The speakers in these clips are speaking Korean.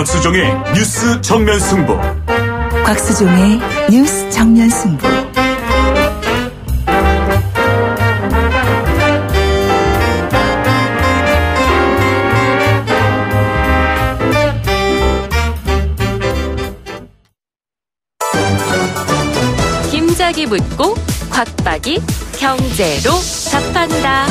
곽수종의 뉴스 정면 승부. 곽수종의 뉴스 정면 승부. 김작이 묻고 곽박이 경제로 답한다.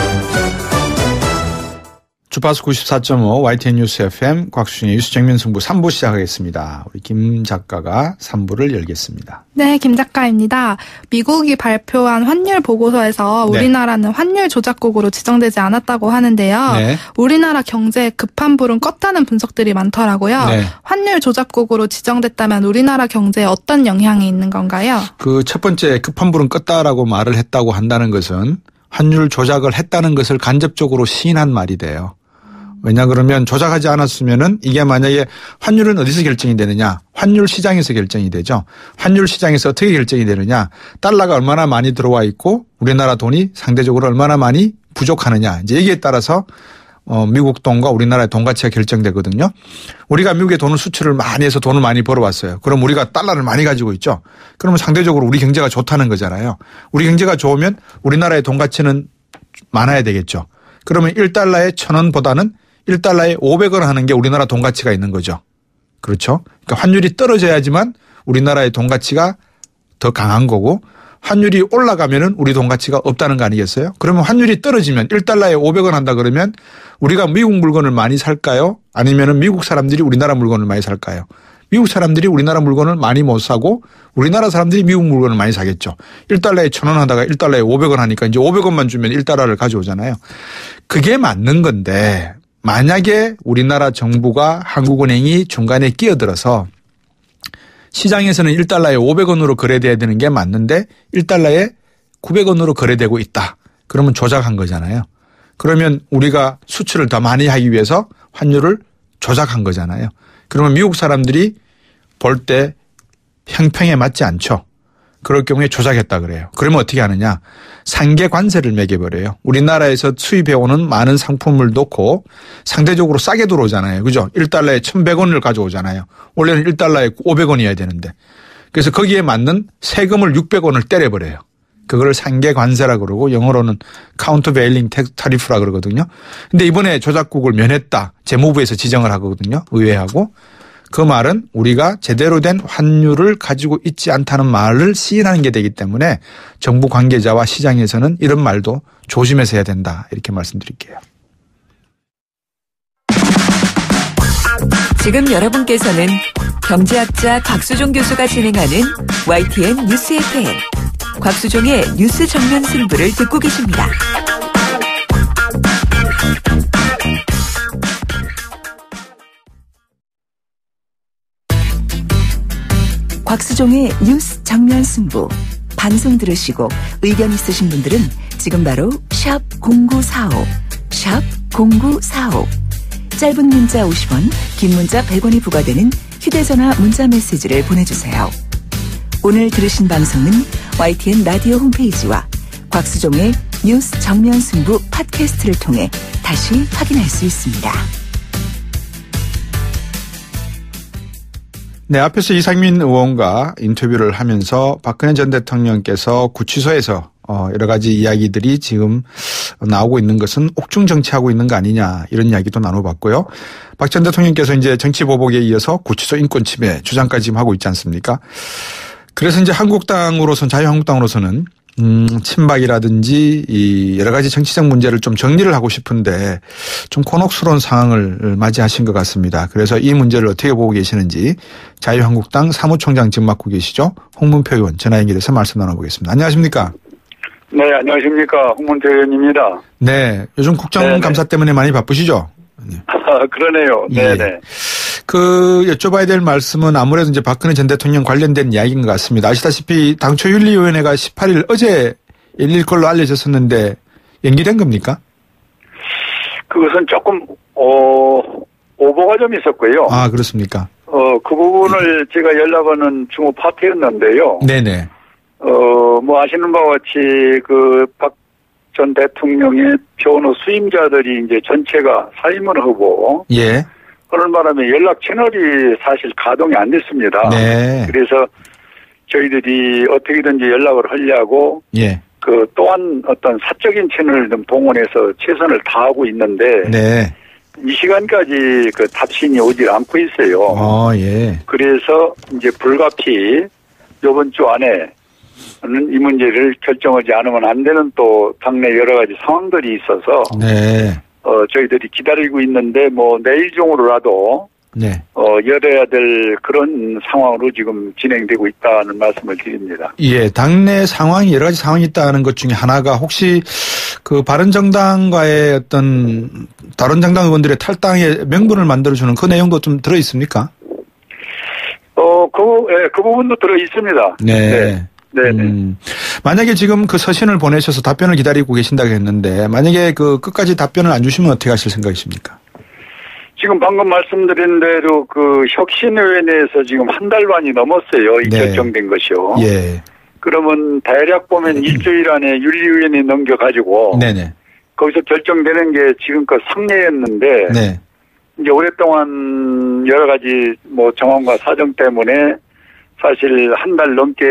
주파수 94.5 YTN 뉴스 FM 곽수종의 뉴스 정면 승부 3부 시작하겠습니다. 우리 김 작가가 3부를 열겠습니다. 네, 김 작가입니다. 미국이 발표한 환율 보고서에서 우리나라는 환율 조작국으로 지정되지 않았다고 하는데요. 네. 우리나라 경제에 급한 불은 껐다는 분석들이 많더라고요. 네. 환율 조작국으로 지정됐다면 우리나라 경제에 어떤 영향이 있는 건가요? 그 첫 번째 급한 불은 껐다라고 말을 했다고 한다는 것은 환율 조작을 했다는 것을 간접적으로 시인한 말이 돼요. 왜냐 그러면 조작하지 않았으면은 이게 만약에 환율은 어디서 결정이 되느냐? 환율 시장에서 결정이 되죠. 환율 시장에서 어떻게 결정이 되느냐? 달러가 얼마나 많이 들어와 있고 우리나라 돈이 상대적으로 얼마나 많이 부족하느냐. 이제 여기에 따라서 미국 돈과 우리나라의 돈 가치가 결정되거든요. 우리가 미국에 돈을 수출을 많이 해서 돈을 많이 벌어왔어요. 그럼 우리가 달러를 많이 가지고 있죠. 그러면 상대적으로 우리 경제가 좋다는 거잖아요. 우리 경제가 좋으면 우리나라의 돈 가치는 많아야 되겠죠. 그러면 1달러에 1,000원보다는 1달러에 500원 하는 게 우리나라 돈 가치가 있는 거죠. 그렇죠. 그러니까 환율이 떨어져야지만 우리나라의 돈 가치가 더 강한 거고 환율이 올라가면은 우리 돈 가치가 없다는 거 아니겠어요? 그러면 환율이 떨어지면 1달러에 500원 한다 그러면 우리가 미국 물건을 많이 살까요? 아니면은 미국 사람들이 우리나라 물건을 많이 살까요? 미국 사람들이 우리나라 물건을 많이 못 사고 우리나라 사람들이 미국 물건을 많이 사겠죠. 1달러에 1,000원 하다가 1달러에 500원 하니까 이제 500원만 주면 1달러를 가져오잖아요. 그게 맞는 건데 만약에 우리나라 정부가 한국은행이 중간에 끼어들어서 시장에서는 1달러에 500원으로 거래돼야 되는 게 맞는데 1달러에 900원으로 거래되고 있다. 그러면 조작한 거잖아요. 그러면 우리가 수출을 더 많이 하기 위해서 환율을 조작한 거잖아요. 그러면 미국 사람들이 볼 때 형평에 맞지 않죠. 그럴 경우에 조작했다 그래요. 그러면 어떻게 하느냐. 상계 관세를 매겨버려요. 우리나라에서 수입해오는 많은 상품을 놓고 상대적으로 싸게 들어오잖아요. 그죠? 1달러에 1,100원을 가져오잖아요. 원래는 1달러에 500원이어야 되는데. 그래서 거기에 맞는 세금을 600원을 때려버려요. 그걸 상계 관세라 그러고 영어로는 카운터베일링 타리프라 그러거든요. 근데 이번에 조작국을 면했다. 재무부에서 지정을 하거든요. 의회하고. 그 말은 우리가 제대로 된 환율을 가지고 있지 않다는 말을 시인하는 게 되기 때문에 정부 관계자와 시장에서는 이런 말도 조심해서 해야 된다. 이렇게 말씀드릴게요. 지금 여러분께서는 경제학자 곽수종 교수가 진행하는 YTN 뉴스 FM 곽수종의 뉴스 정면 승부를 듣고 계십니다. 곽수종의 뉴스 정면 승부 방송 들으시고 의견 있으신 분들은 지금 바로 샵 0945 샵 0945 짧은 문자 50원 긴 문자 100원이 부과되는 휴대전화 문자 메시지를 보내주세요. 오늘 들으신 방송은 YTN 라디오 홈페이지와 곽수종의 뉴스 정면 승부 팟캐스트를 통해 다시 확인할 수 있습니다. 네, 앞에서 이상민 의원과 인터뷰를 하면서 박근혜 전 대통령께서 구치소에서 여러 가지 이야기들이 지금 나오고 있는 것은 옥중 정치하고 있는 거 아니냐 이런 이야기도 나눠봤고요. 박 전 대통령께서 이제 정치 보복에 이어서 구치소 인권 침해 주장까지 지금 하고 있지 않습니까? 그래서 이제 한국당으로서는 자유한국당으로서는 친박이라든지 이 여러 가지 정치적 문제를 좀 정리를 하고 싶은데 좀 곤혹스러운 상황을 맞이하신 것 같습니다. 그래서 이 문제를 어떻게 보고 계시는지 자유한국당 사무총장 지금 맡고 계시죠? 홍문표 의원 전화 연결해서 말씀 나눠보겠습니다. 안녕하십니까? 네, 안녕하십니까? 홍문표 의원입니다. 네, 요즘 국정감사 때문에 많이 바쁘시죠? 네. 그러네요. 예. 네네. 여쭤봐야 될 말씀은 아무래도 이제 박근혜 전 대통령 관련된 이야기인 것 같습니다. 아시다시피 당초 윤리위원회가 18일 어제 열릴 걸로 알려졌었는데 연기된 겁니까? 그것은 조금, 오보가 좀 있었고요. 아, 그렇습니까? 그 부분을 제가 연락하는 중후 파트였는데요. 네네. 아시는 바와 같이 박 전 대통령의 변호 수임자들이 이제 전체가 사임을 하고. 예. 그런 바람에 연락 채널이 사실 가동이 안 됐습니다. 네. 그래서 저희들이 어떻게든지 연락을 하려고 예. 그 또한 어떤 사적인 채널을 좀 동원해서 최선을 다하고 있는데 네. 이 시간까지 그 답신이 오질 않고 있어요. 예. 그래서 이제 불가피 이번 주 안에는 이 문제를 결정하지 않으면 안 되는 또 당내 여러 가지 상황들이 있어서 네. 저희들이 기다리고 있는데 뭐 내일 중으로라도 네. 열어야 될 그런 상황으로 지금 진행되고 있다는 말씀을 드립니다. 예, 당내 상황이 여러 가지 상황이 있다는 것 중에 하나가 혹시 그 바른정당과의 어떤 다른 정당 의원들의 탈당의 명분을 만들어주는 그 내용도 좀 들어 있습니까? 그 부분도 들어 있습니다. 네. 네. 만약에 지금 그 서신을 보내셔서 답변을 기다리고 계신다고 했는데 만약에 그 끝까지 답변을 안 주시면 어떻게 하실 생각이십니까? 지금 방금 말씀드린 대로 그 혁신위원회에서 지금 한 달 반이 넘었어요. 이 네. 결정된 것이요. 예. 그러면 대략 보면 일주일 안에 윤리위원회 넘겨가지고 네네. 거기서 결정되는 게 지금껏 상례였는데 네. 이제 오랫동안 여러 가지 뭐 정황과 사정 때문에 사실 한 달 넘게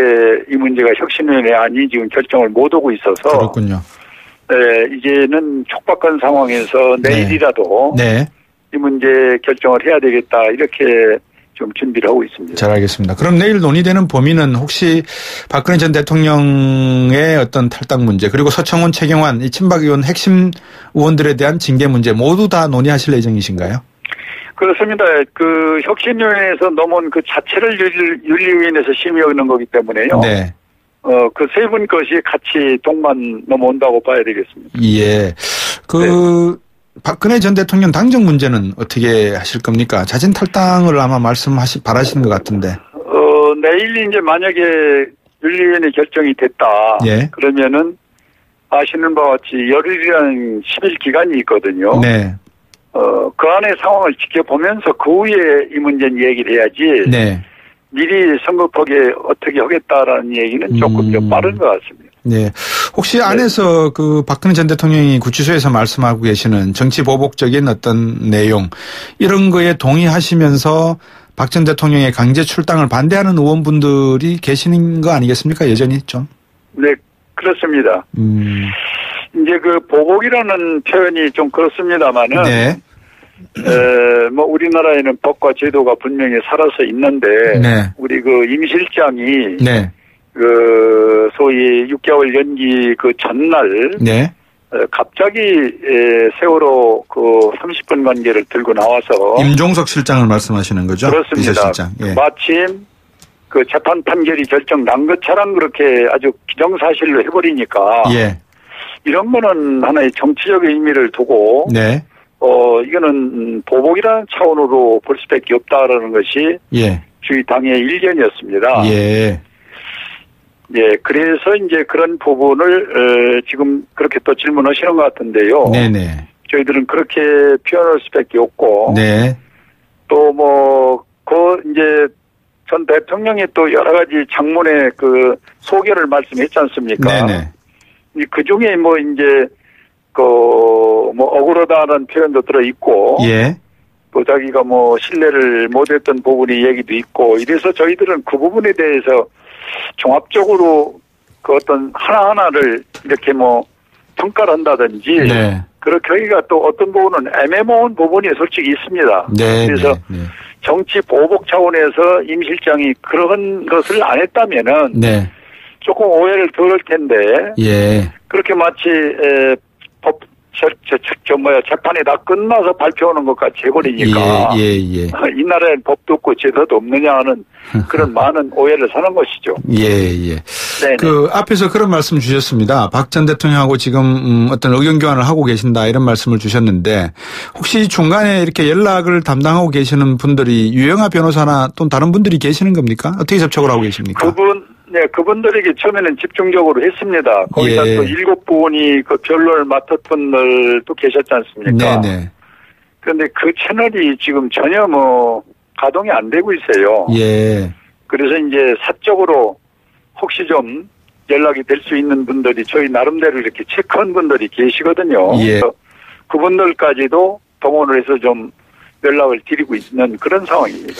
이 문제가 혁신위원회 안이 지금 결정을 못 오고 있어서 그렇군요. 네, 이제는 촉박한 상황에서 내일이라도 네. 이 문제 결정을 해야 되겠다 이렇게 좀 준비를 하고 있습니다. 잘 알겠습니다. 그럼 내일 논의되는 범위는 혹시 박근혜 전 대통령의 어떤 탈당 문제 그리고 서청원, 최경환 이 친박 의원 핵심 의원들에 대한 징계 문제 모두 다 논의하실 예정이신가요? 그렇습니다. 그 혁신위원회에서 넘어온 그 자체를 윤리위원회에서 심의하는 거기 때문에요. 네. 그 세 분 것이 같이 동반 넘어온다고 봐야 되겠습니다. 예. 박근혜 전 대통령 당정 문제는 어떻게 하실 겁니까? 자진 탈당을 아마 바라시는 것 같은데. 내일 이제 만약에 윤리위원회 결정이 됐다. 예. 그러면은 아시는 바와 같이 열흘이라는 10일 기간이 있거든요. 네. 그 안의 상황을 지켜보면서 그 후에 이 문제는 얘기를 해야지. 네. 미리 성급하게 어떻게 하겠다라는 얘기는 조금 좀 빠른 것 같습니다. 네. 혹시 안에서 그 박근혜 전 대통령이 구치소에서 말씀하고 계시는 정치 보복적인 어떤 내용 이런 거에 동의하시면서 박 전 대통령의 강제 출당을 반대하는 의원분들이 계시는 거 아니겠습니까? 여전히 좀. 네, 그렇습니다. 이제 그 보복이라는 표현이 좀 그렇습니다만은. 네. 뭐 우리나라에는 법과 제도가 분명히 살아서 있는데. 네. 우리 그 임 실장이. 네. 그 소위 6개월 연기 그 전날. 네. 갑자기 세월호 그 30분 관계를 들고 나와서 임종석 실장을 말씀하시는 거죠? 그렇습니다. 비서실장. 예. 마침 그 재판 판결이 결정 난 것처럼 그렇게 아주 기정사실로 해버리니까 예. 이런 거는 하나의 정치적 의미를 두고 네. 이거는 보복이라는 차원으로 볼 수밖에 없다라는 것이 예. 저희 당의 일견이었습니다. 예. 예, 그래서 이제 그런 부분을 지금 그렇게 또 질문하시는 것 같은데요. 네네. 저희들은 그렇게 표현할 수밖에 없고. 네. 또 뭐 이제 전 대통령이 또 여러 가지 장문의 그 소견을 말씀했지 않습니까? 네네. 그 중에 뭐 이제 뭐 억울하다는 표현도 들어 있고. 예. 또 자기가 뭐 신뢰를 못했던 부분이 얘기도 있고 이래서 저희들은 그 부분에 대해서 종합적으로 그 어떤 하나하나를 이렇게 뭐 평가를 한다든지 네. 그렇게 하기가 또 어떤 부분은 애매모호한 부분이 솔직히 있습니다. 네. 그래서 네. 정치 보복 차원에서 임 실장이 그런 것을 안 했다면은 네. 조금 오해를 덜 할 텐데 예. 그렇게 마치 재판이 다 끝나서 발표하는 것 같이 해버리니까. 예. 이 나라엔 법도 없고 제도도 없느냐 하는 그런 많은 오해를 사는 것이죠. 예. 네네. 그 앞에서 그런 말씀 주셨습니다. 박 전 대통령하고 지금 어떤 의견 교환을 하고 계신다 이런 말씀을 주셨는데 혹시 중간에 이렇게 연락을 담당하고 계시는 분들이 유영하 변호사나 또 다른 분들이 계시는 겁니까? 어떻게 접촉을 하고 계십니까? 그분들에게 처음에는 집중적으로 했습니다. 거기다 예. 또 7분이 그 변론을 맡았던 분들도 계셨지 않습니까? 네네. 그런데 그 채널이 지금 전혀 뭐 가동이 안 되고 있어요. 예. 그래서 이제 사적으로 혹시 좀 연락이 될 수 있는 분들이 저희 나름대로 이렇게 체크한 분들이 계시거든요. 예. 그분들까지도 동원을 해서 좀 연락을 드리고 있는 그런 상황입니다.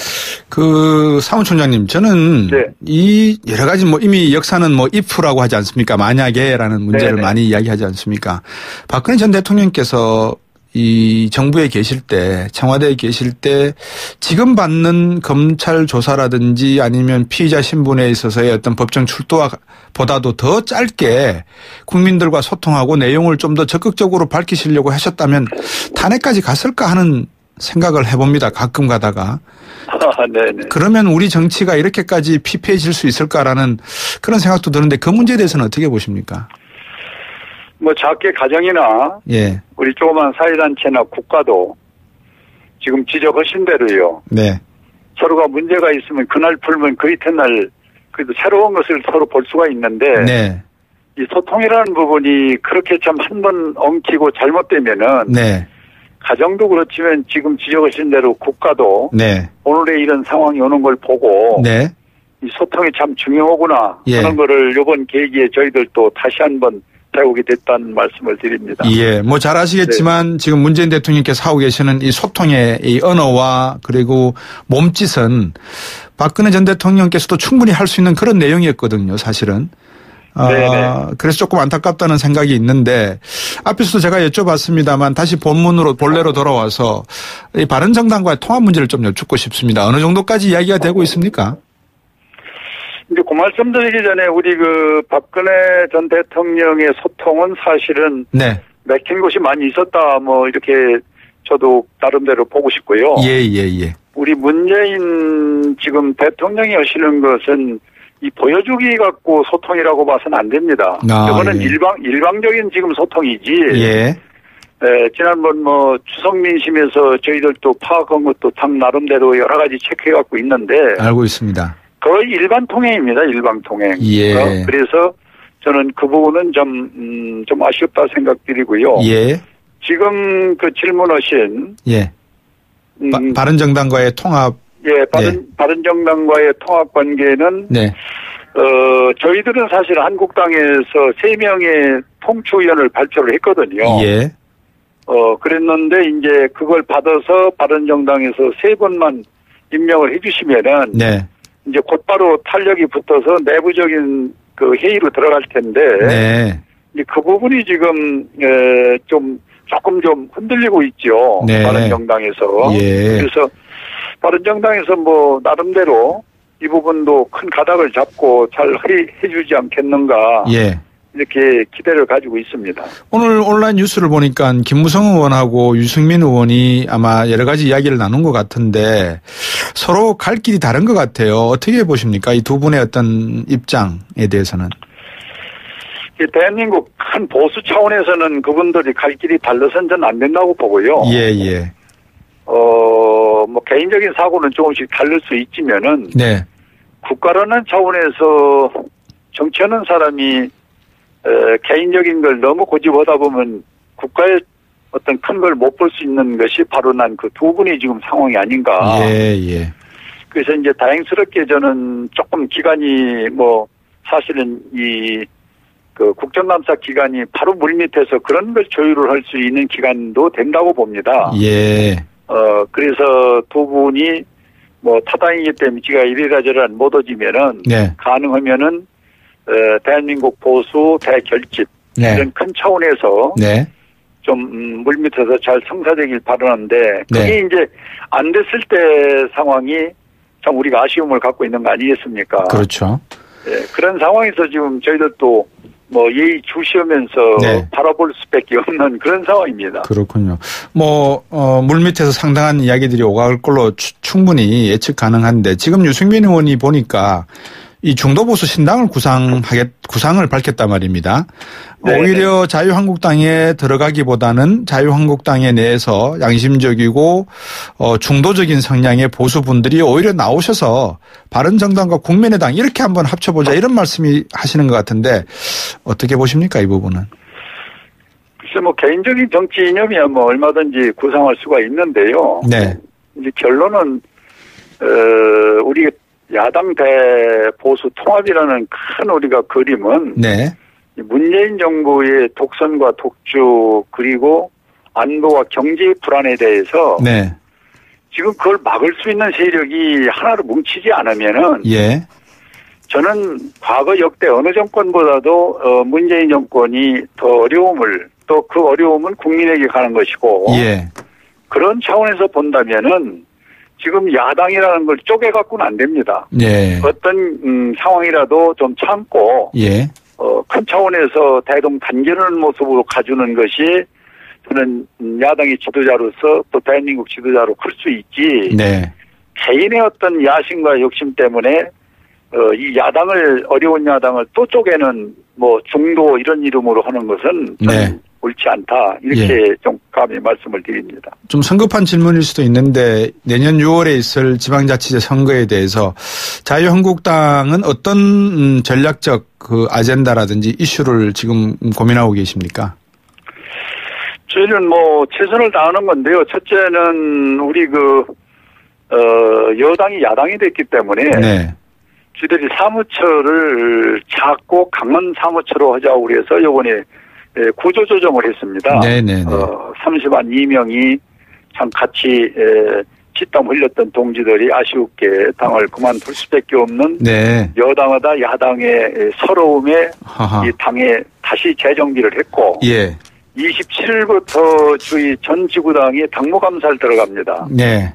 사무총장님, 저는 네. 이 여러 가지 이미 역사는 if라고 하지 않습니까? 만약에라는 문제를 네네. 많이 이야기하지 않습니까? 박근혜 전 대통령께서 이 정부에 계실 때, 청와대에 계실 때 지금 받는 검찰 조사라든지 아니면 피의자 신분에 있어서의 어떤 법정 출두와 보다도 더 짧게 국민들과 소통하고 내용을 좀 더 적극적으로 밝히시려고 하셨다면 탄핵까지 갔을까 하는 생각을 해봅니다. 가끔 가다가. 네네. 그러면 우리 정치가 이렇게까지 피폐해질 수 있을까라는 그런 생각도 드는데 그 문제에 대해서는 어떻게 보십니까? 작게 가정이나 예. 우리 조그만 사회단체나 국가도 지금 지적하신 대로요. 네. 서로가 문제가 있으면 그날 풀면 그 이튿날 그래도 새로운 것을 서로 볼 수가 있는데 네. 이 소통이라는 부분이 그렇게 참 한 번 엉키고 잘못되면은 네. 가정도 그렇지만 지금 지적하신 대로 국가도 네. 오늘의 이런 상황이 오는 걸 보고 네. 이 소통이 참 중요하구나 하는 거를 이번 계기에 저희들도 다시 한번 배우게 됐다는 말씀을 드립니다. 예, 잘 아시겠지만 지금 문재인 대통령께서 하고 계시는 이 소통의 이 언어와 그리고 몸짓은 박근혜 전 대통령께서도 충분히 할 수 있는 그런 내용이었거든요, 사실은. 그래서 조금 안타깝다는 생각이 있는데 앞에서도 제가 여쭤봤습니다만 다시 본래로 돌아와서 이 바른정당과의 통합 문제를 좀 여쭙고 싶습니다. 어느 정도까지 이야기가 되고 있습니까? 이제 그 말씀 드리기 전에 우리 박근혜 전 대통령의 소통은 사실은 네. 맥힌 곳이 많이 있었다 이렇게 저도 나름대로 보고 싶고요. 예. 우리 문재인 지금 대통령이 하시는 것은 이 보여주기 갖고 소통이라고 봐서는 안 됩니다. 이거는 예. 일방적인 지금 소통이지. 예. 지난번 추석 민심에서 저희들도 파악한 것도 당 나름대로 여러 가지 체크해 갖고 있는데. 알고 있습니다. 거의 일반 통행입니다. 일방 통행. 예. 그래서 저는 그 부분은 좀 아쉽다 생각드리고요. 예. 지금 질문하신. 예. 바른정당과의 통합. 예, 바른정당과의 통합 관계는. 네. 저희들은 사실 한국당에서 3명의 통추위원을 발표를 했거든요. 예. 그랬는데 이제 그걸 받아서 바른정당에서 3분만 임명을 해주시면은. 네. 이제 곧바로 탄력이 붙어서 내부적인 회의로 들어갈 텐데. 네. 이제 그 부분이 지금, 조금 흔들리고 있죠. 네. 바른정당에서. 예. 그래서 바른정당에서 나름대로 이 부분도 큰 가닥을 잡고 잘 해주지 않겠는가. 예. 이렇게 기대를 가지고 있습니다. 오늘 온라인 뉴스를 보니까 김무성 의원하고 유승민 의원이 아마 여러 가지 이야기를 나눈 것 같은데 서로 갈 길이 다른 것 같아요. 어떻게 보십니까? 이 두 분의 어떤 입장에 대해서는. 대한민국 큰 보수 차원에서는 그분들이 갈 길이 달라서는 저는 안 된다고 보고요. 예. 개인적인 사고는 조금씩 다를 수 있지만은. 네. 국가라는 차원에서 정치하는 사람이 개인적인 걸 너무 고집하다 보면 국가의 어떤 큰 걸 못 볼 수 있는 것이 바로 난 그 두 분이 지금 상황이 아닌가. 예. 그래서 이제 다행스럽게 저는 조금 기간이 사실은 국정감사 기간이 바로 물밑에서 그런 걸 조율을 할 수 있는 기간도 된다고 봅니다. 예. 그래서 두 분이 타당이기 때문에 제가 이래라저래 못 오지면은. 네. 가능하면은 대한민국 보수 대결집. 네. 이런 큰 차원에서. 네. 좀 물밑에서 잘 성사되길 바라는데 그게 네. 이제 안 됐을 때 상황이 참 우리가 아쉬움을 갖고 있는 거 아니겠습니까? 그렇죠. 예, 그런 상황에서 지금 저희들도 예의 주시하면서 네. 바라볼 수밖에 없는 그런 상황입니다. 그렇군요. 물밑에서 상당한 이야기들이 오갈 걸로 충분히 예측 가능한데 지금 유승민 의원이 보니까 이 중도보수 신당을 구상을 밝혔단 말입니다. 네네. 오히려 자유한국당에 들어가기보다는 자유한국당에 내에서 양심적이고 중도적인 성향의 보수분들이 오히려 나오셔서 바른정당과 국민의당 이렇게 한번 합쳐보자 이런 말씀이 하시는 것 같은데 어떻게 보십니까 이 부분은? 글쎄 개인적인 정치 이념이야 얼마든지 구상할 수가 있는데요. 네. 이제 결론은 우리 야당 대보수 통합이라는 큰 우리가 그림은 네. 문재인 정부의 독선과 독주 그리고 안보와 경제 불안에 대해서 네. 지금 그걸 막을 수 있는 세력이 하나로 뭉치지 않으면은 예. 저는 과거 역대 어느 정권보다도 문재인 정권이 더 어려움을 또 그 어려움은 국민에게 가는 것이고 예. 그런 차원에서 본다면은 지금 야당이라는 걸 쪼개갖고는 안 됩니다. 예. 어떤 상황이라도 좀 참고 예. 큰 차원에서 대동단결하는 모습으로 가주는 것이 저는 야당의 지도자로서 또 대한민국 지도자로 클 수 있지. 네. 개인의 어떤 야심과 욕심 때문에 이 야당을 어려운 야당을 또 쪼개는 뭐 중도 이런 이름으로 하는 것은 네. 옳지 않다. 이렇게 좀 감히 말씀을 드립니다. 좀 성급한 질문일 수도 있는데 내년 6월에 있을 지방자치제 선거에 대해서 자유한국당은 어떤 전략적 그 아젠다라든지 이슈를 지금 고민하고 계십니까? 저희는 뭐 최선을 다하는 건데요. 첫째는 우리 여당이 야당이 됐기 때문에 네. 저희들이 사무처를 작고 강한 사무처로 하자고 그래서 이번에 구조조정을 했습니다. 네네네. 30만 2명이 참 같이 피땀 흘렸던 동지들이 아쉽게 당을 그만둘 수밖에 없는 네. 여당하다 야당의 서러움에 하하. 이 당에 다시 재정비를 했고 예. 27일부터 저희 전 지구당이 당무감사를 들어갑니다. 네.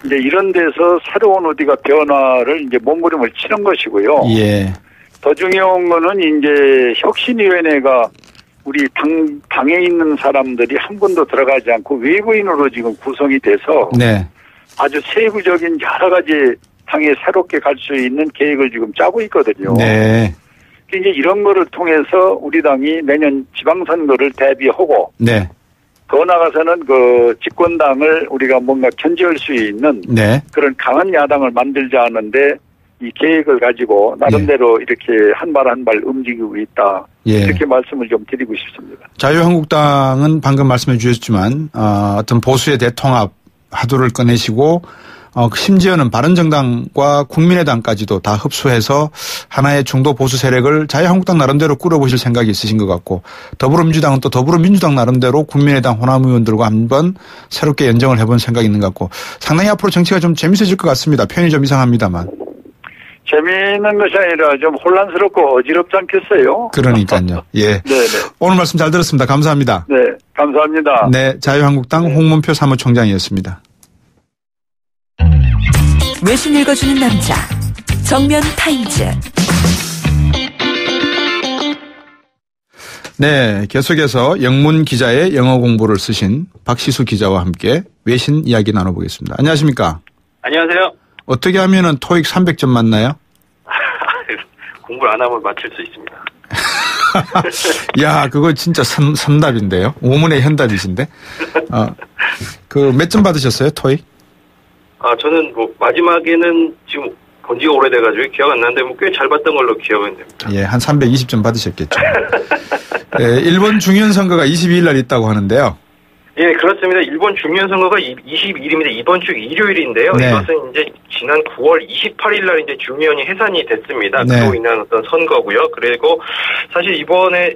이제 이런 데서 새로운 어디가 변화를 이제 몸부림을 치는 것이고요. 예. 더 중요한 거는 이제 혁신위원회가 우리 당에 있는 사람들이 한 번도 들어가지 않고 외부인으로 지금 구성이 돼서 네. 아주 세부적인 여러 가지 당에 새롭게 갈 수 있는 계획을 지금 짜고 있거든요. 네. 이제 이런 거를 통해서 우리 당이 내년 지방선거를 대비하고 네. 더 나아가서는 그 집권당을 우리가 뭔가 견제할 수 있는 네. 그런 강한 야당을 만들자 하는데 이 계획을 가지고 나름대로 이렇게 한 발 한 발 움직이고 있다. 예. 이렇게 말씀을 좀 드리고 싶습니다. 자유한국당은 방금 말씀해 주셨지만 어떤 보수의 대통합 화두를 꺼내시고 심지어는 바른정당과 국민의당까지도 다 흡수해서 하나의 중도 보수 세력을 자유한국당 나름대로 꾸려보실 생각이 있으신 것 같고 더불어민주당은 또 더불어민주당 나름대로 국민의당 호남 의원들과 한번 새롭게 연정을 해본 생각이 있는 것 같고 상당히 앞으로 정치가 좀 재밌어질 것 같습니다. 표현이 좀 이상합니다만. 재미있는 것이 아니라 좀 혼란스럽고 어지럽지 않겠어요? 그러니까요. 예. 네네. 오늘 말씀 잘 들었습니다. 감사합니다. 네, 감사합니다. 네, 자유한국당 홍문표 사무총장이었습니다. 외신 읽어주는 남자 정면 타임즈. 네, 계속해서 영문 기자의 영어 공부를 쓰신 박시수 기자와 함께 외신 이야기 나눠보겠습니다. 안녕하십니까? 안녕하세요. 어떻게 하면은 토익 300점 맞나요? 공부를 안 하면 맞출 수 있습니다. 야, 그거 진짜 선답인데요. 오문의 현답이신데. 그 몇 점 받으셨어요, 토익? 저는 뭐 마지막에는 지금 본 지가 오래돼가지고 기억 안 나는데 뭐 꽤 잘 봤던 걸로 기억은 됩니다. 예, 한 320점 받으셨겠죠. 예, 일본 중의원 선거가 22일 날 있다고 하는데요. 예, 그렇습니다. 일본 중의원 선거가 22일입니다. 이번 주 일요일인데요. 네. 이것은 이제 지난 9월 28일 날 이제 중의원이 해산이 됐습니다. 네. 그로 인한 어떤 선거고요. 그리고 사실 이번에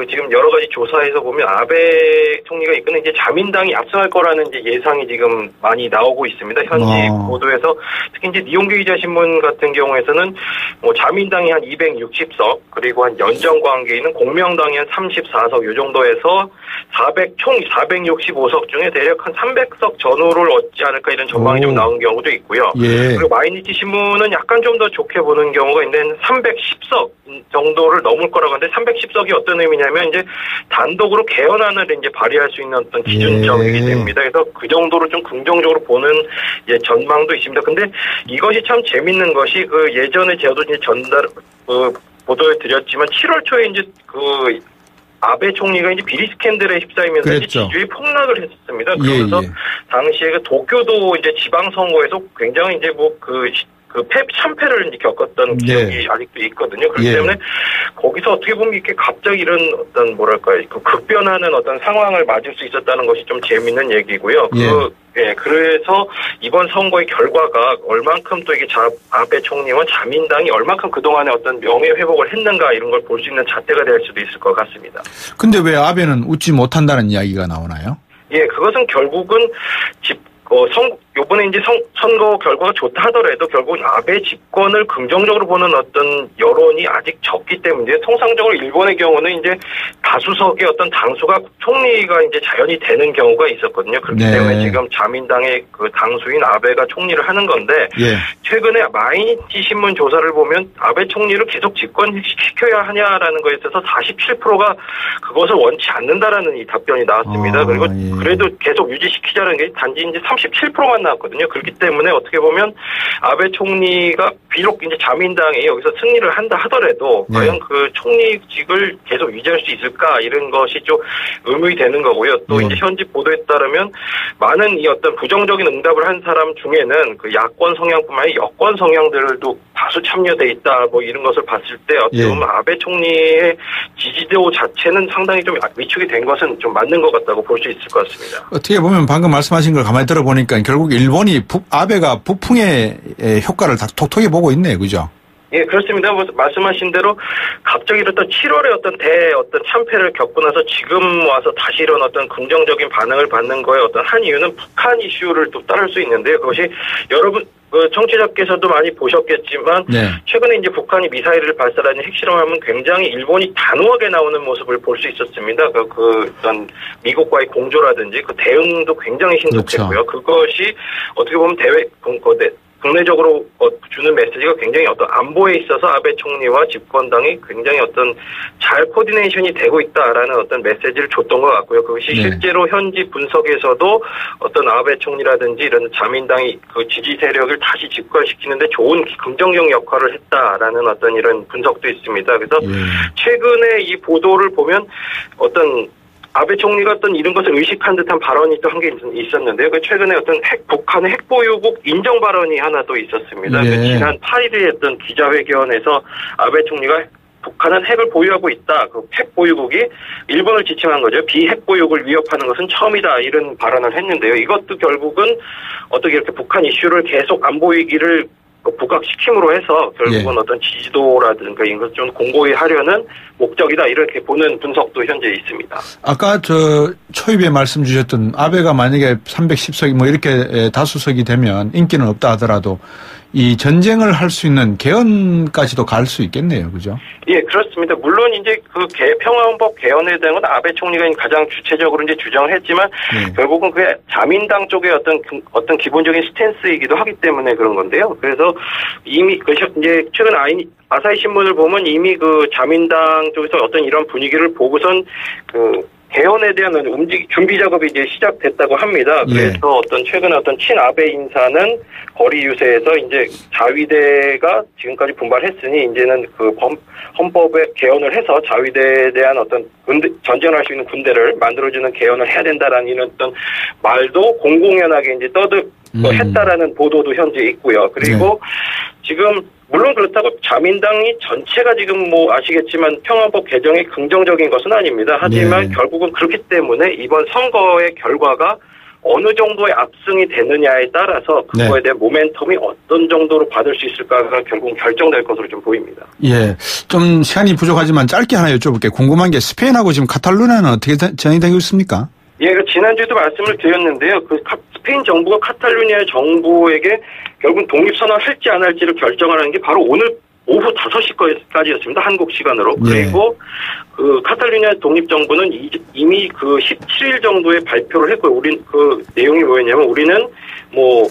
지금 여러 가지 조사에서 보면 아베 총리가 이끄는 이제 자민당이 압승할 거라는 이제 예상이 지금 많이 나오고 있습니다. 현지 보도에서 특히 이제 니혼기 기자 신문 같은 경우에서는 뭐 자민당이 한 260석 그리고 한 연정관계인은 공명당이 한 34석 요 정도에서 총 465석 중에 대략 한 300석 전후를 얻지 않을까 이런 전망이 좀 나온 경우도 있고요. 예. 그리고 마이니치 신문은 약간 좀 더 좋게 보는 경우가 있는데 310석 정도를 넘을 거라고 하는데 310석이 어떤 의미냐면 이제 단독으로 개헌안을 이제 발의할 수 있는 어떤 기준점이기 됩니다. 그래서 그 정도로 좀 긍정적으로 보는 전망도 있습니다. 근데 이것이 참 재밌는 것이 예전에 저도 이제 보도해 드렸지만 7월 초에 이제 아베 총리가 이제 비리 스캔들에 휩싸이면서 이제 지지율이 폭락을 했었습니다. 그러면서 당시에 도쿄도 이제 지방선거에서 굉장히 이제 참패를 이제 겪었던 기억이 아직도 있거든요. 그렇기 때문에 거기서 어떻게 보면 이렇게 갑자기 이런 어떤 급변하는 어떤 상황을 맞을 수 있었다는 것이 좀 재밌는 얘기고요. 그래서 이번 선거의 결과가 얼만큼 또 이게 아베 총리와 자민당이 얼만큼 그동안에 어떤 명예 회복을 했는가 이런 걸 볼 수 있는 잣대가 될 수도 있을 것 같습니다. 근데 왜 아베는 웃지 못한다는 이야기가 나오나요? 예, 그것은 결국은 요번에 이제 선거 결과가 좋다 하더라도 결국 아베 집권을 긍정적으로 보는 어떤 여론이 아직 적기 때문에 통상적으로 일본의 경우는 이제 다수석의 어떤 당수가 총리가 이제 자연이 되는 경우가 있었거든요. 그렇기 네. 때문에 지금 자민당의 그 당수인 아베가 총리를 하는 건데 예. 최근에 마이니치 신문 조사를 보면 아베 총리를 계속 집권시켜야 하냐라는 거에 있어서 47%가 그것을 원치 않는다라는 이 답변이 나왔습니다. 그리고 예. 그래도 계속 유지시키자는 게 단지 이제 37%만 나왔거든요. 그렇기 때문에 어떻게 보면 아베 총리가 비록 이제 자민당이 여기서 승리를 한다 하더라도 네. 과연 그 총리직을 계속 유지할 수 있을까 이런 것이 좀 의문이 되는 거고요. 또 네. 이제 현지 보도에 따르면 많은 이 어떤 부정적인 응답을 한 사람 중에는 그 야권 성향뿐만 아니라 여권 성향들도 다수 참여돼 있다 뭐 이런 것을 봤을 때 어떻게 보면 아베 총리의 지지도 자체는 상당히 좀 위축이 된 것은 좀 맞는 것 같다고 볼 수 있을 것 같습니다. 어떻게 보면 방금 말씀하신 걸 가만히 들어보니까 결국 일본이 아베가 북풍의 효과를 다 톡톡히 보고 있네요. 그죠? 예, 그렇습니다. 말씀하신 대로 갑자기 이랬던 7월에 어떤 참패를 겪고 나서 지금 와서 다시 이런 어떤 긍정적인 반응을 받는 거에 어떤 한 이유는 북한 이슈를 또 따를 수 있는데요. 그것이 여러분, 청취자께서도 많이 보셨겠지만 네. 최근에 이제 북한이 미사일을 발사하는 핵실험하면 굉장히 일본이 단호하게 나오는 모습을 볼 수 있었습니다. 그 어떤 미국과의 공조라든지 그 대응도 굉장히 신속했고요. 그렇죠. 그것이 어떻게 보면 국내적으로 주는 메시지가 굉장히 어떤 안보에 있어서 아베 총리와 집권당이 굉장히 어떤 잘 코디네이션이 되고 있다라는 어떤 메시지를 줬던 것 같고요. 그것이 네. 실제로 현지 분석에서도 어떤 아베 총리라든지 이런 자민당이 그 지지 세력을 다시 집권시키는데 좋은 긍정적 역할을 했다라는 어떤 이런 분석도 있습니다. 그래서 최근에 이 보도를 보면 어떤 아베 총리가 어떤 이런 것을 의식한 듯한 발언이 또 한 게 있었는데요. 최근에 어떤 북한의 핵보유국 인정 발언이 하나 또 있었습니다. 네. 지난 8일에 했던 기자회견에서 아베 총리가 북한은 핵을 보유하고 있다. 그 핵 보유국이 일본을 지칭한 거죠. 비핵 보유국을 위협하는 것은 처음이다. 이런 발언을 했는데요. 이것도 결국은 어떻게 이렇게 북한 이슈를 계속 안보 위기를 부각시킴으로 해서 결국은 어떤 지지도라든가 이런 것 좀 공고히 하려는 목적이다 이렇게 보는 분석도 현재 있습니다. 아까 초입에 말씀 주셨던 아베가 만약에 310석이 뭐 이렇게 다수석이 되면 인기는 없다 하더라도 이 전쟁을 할 수 있는 개헌까지도 갈 수 있겠네요, 그죠? 예, 그렇습니다. 물론 이제 그 평화헌법 개헌에 대한 건 아베 총리가 가장 주체적으로 이제 주장을 했지만 결국은 그게 자민당 쪽의 어떤 기본적인 스탠스이기도 하기 때문에 그런 건데요. 그래서 이미 이제 최근 아사히 신문을 보면 이미 그 자민당 쪽에서 어떤 이런 분위기를 보고선 개헌에 대한 준비 작업이 이제 시작됐다고 합니다. 그래서 최근에 친아베 인사는 거리 유세에서 이제 자위대가 지금까지 분발했으니 이제는 그 헌법에 개헌을 해서 자위대에 대한 전쟁을 할 수 있는 군대를 만들어주는 개헌을 해야 된다라는 이런 말도 공공연하게 이제 했다라는 보도도 현재 있고요. 그리고 지금 물론 그렇다고 자민당이 전체가 지금 아시겠지만 평화헌법 개정이 긍정적인 것은 아닙니다. 하지만 결국은 그렇기 때문에 이번 선거의 결과가 어느 정도의 압승이 되느냐에 따라서 그거에 대한 모멘텀이 어떤 정도로 받을 수 있을까가 결국 결정될 것으로 좀 보입니다. 예, 좀 시간이 부족하지만 짧게 하나 여쭤볼게요. 궁금한 게 스페인하고 지금 카탈루냐는 어떻게 진행되고 있습니까? 예, 지난주에도 말씀을 드렸는데요. 스페인 정부가 카탈루냐 정부에게 결국 독립선언을 할지 안 할지를 결정하는 게 바로 오늘 오후 5시까지였습니다. 한국 시간으로. 그리고 카탈루냐 독립정부는 이미 17일 정도에 발표를 했고요. 내용이 뭐였냐면 우리는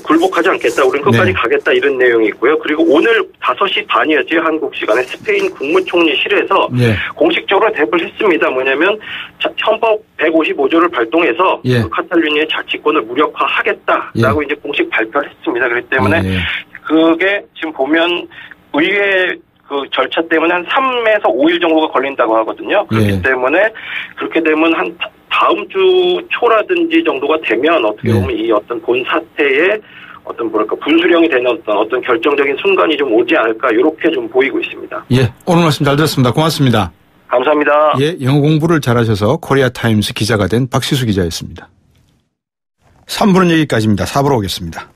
굴복하지 않겠다. 우리는 끝까지 가겠다. 이런 내용이 있고요. 그리고 오늘 5시 반이었죠. 한국 시간에 스페인 국무총리실에서 공식적으로 대답을 했습니다. 뭐냐면 헌법 155조를 발동해서 카탈루냐의 자치권을 무력화하겠다라고 이제 공식 발표를 했습니다. 그렇기 때문에 그게 지금 보면 의회 절차 때문에 한 3에서 5일 정도가 걸린다고 하거든요. 그렇기 때문에 그렇게 되면 한 다음 주 초라든지 정도가 되면 어떻게 보면 이 본 사태에 분수령이 되는 어떤 결정적인 순간이 좀 오지 않을까 이렇게 좀 보이고 있습니다. 예, 오늘 말씀 잘 들었습니다. 고맙습니다. 감사합니다. 예, 영어 공부를 잘하셔서 코리아 타임스 기자가 된 박시수 기자였습니다. 3부는 여기까지입니다. 4부로 오겠습니다.